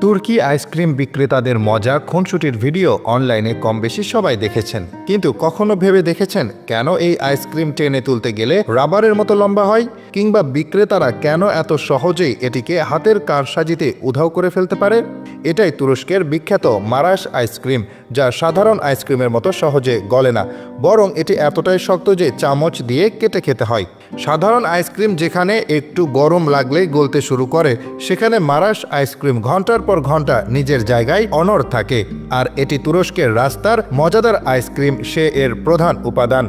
তুর্কি আইসক্রিম বিক্রেতাদের মজা খুনসুটির ভিডিও অনলাইনে কম বেশি সবাই দেখেছেন, কিন্তু কখনো ভেবে দেখেছেন কেন এই আইসক্রিম টেনে তুলতে গেলে রাবারের মতো লম্বা হয়, কিংবা বিক্রেতারা কেন এত সহজেই এটিকে হাতের কারসাজিতে উধাও করে ফেলতে পারে? এটাই তুরস্কের বিখ্যাত মারাশ আইসক্রিম, যা সাধারণ আইসক্রিমের মতো সহজে গলে না, বরং এটি এতটাই শক্ত যে চামচ দিয়ে কেটে খেতে হয়। সাধারণ আইসক্রিম যেখানে একটু গরম লাগলেই গলতে শুরু করে, সেখানে মারাশ আইসক্রিম ঘন্টার পর ঘন্টা নিজের জায়গায় অনড় থাকে। আর এটি তুরস্কের রাস্তার মজাদার আইসক্রিম, সে এর প্রধান উপাদান।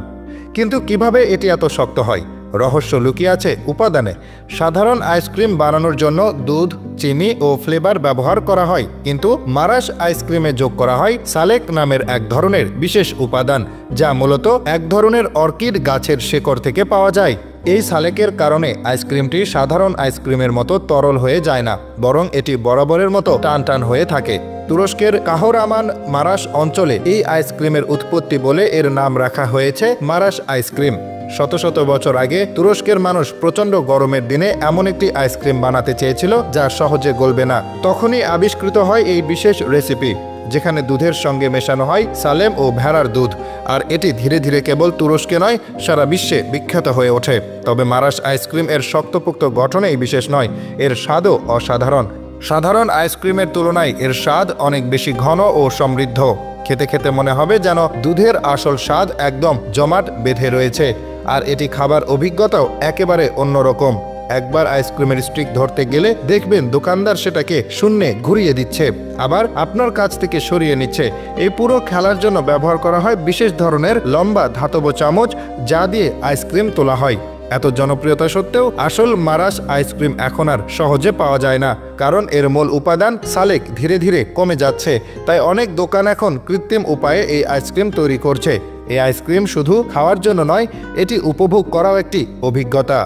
কিন্তু কিভাবে এটি এত শক্ত হয়? রহস্য লুকিয়ে আছে উপাদানে। সাধারণ আইসক্রিম বানানোর জন্য দুধ, চিনি ও ফ্লেভার ব্যবহার করা হয়, কিন্তু মারাশ আইসক্রিমে যোগ করা হয় সালেক নামের এক ধরনের বিশেষ উপাদান, যা মূলত এক ধরনের অর্কিড গাছের শেকড় থেকে পাওয়া যায়। এই সালেকের কারণে আইসক্রিমটি সাধারণ আইসক্রিমের মতো তরল হয়ে যায় না, বরং এটি বরাবরের মতো টান টান হয়ে থাকে। তুরস্কের কাহরামান মারাশ অঞ্চলে এই আইসক্রিমের উৎপত্তি বলে এর নাম রাখা হয়েছে মারাশ আইসক্রিম। শত শত বছর আগে তুরস্কের মানুষ প্রচণ্ড গরমের দিনে এমন একটি আইসক্রিম বানাতে চেয়েছিল যা সহজে গলবে না। তখনই আবিষ্কৃত হয় এই বিশেষ রেসিপি, যেখানে দুধের সঙ্গে মেশানো হয় সালেম ও ভেড়ার দুধ। আর এটি ধীরে ধীরে কেবল তুরস্কে নয়, সারা বিশ্বে বিখ্যাত হয়ে ওঠে। তবে মারাশ আইসক্রিম এর শক্তপোক্ত গঠনেই বিশেষ নয়, এর স্বাদও অসাধারণ। সাধারণ আইসক্রিমের তুলনায় এর স্বাদ অনেক বেশি ঘন ও সমৃদ্ধ। খেতে খেতে মনে হবে যেন দুধের আসল স্বাদ একদম জমাট বেঁধে রয়েছে। আর এটি খাবার অভিজ্ঞতাও একেবারে অন্যরকম। একবার আইসক্রিমের স্টিক ধরতে গেলে দেখবেন দোকানদার সেটাকে শূন্যে ঘুরিয়ে দিচ্ছে, আবার আপনার কাছ থেকে সরিয়ে নিচ্ছে। এই পুরো খেলার জন্য ব্যবহার করা হয় বিশেষ ধরনের লম্বা ধাতব চামচ, যা দিয়ে আইসক্রিম তোলা হয়। এত জনপ্রিয়তা সত্ত্বেও আসল মারাশ আইসক্রিম এখন আর সহজে পাওয়া যায় না, কারণ এর মূল উপাদান সালেক ধীরে ধীরে কমে যাচ্ছে। তাই অনেক দোকান এখন কৃত্রিম উপায়ে এই আইসক্রিম তৈরি করছে। এই আইসক্রিম শুধু খাওয়ার জন্য নয়, এটি উপভোগ করাও একটি অভিজ্ঞতা।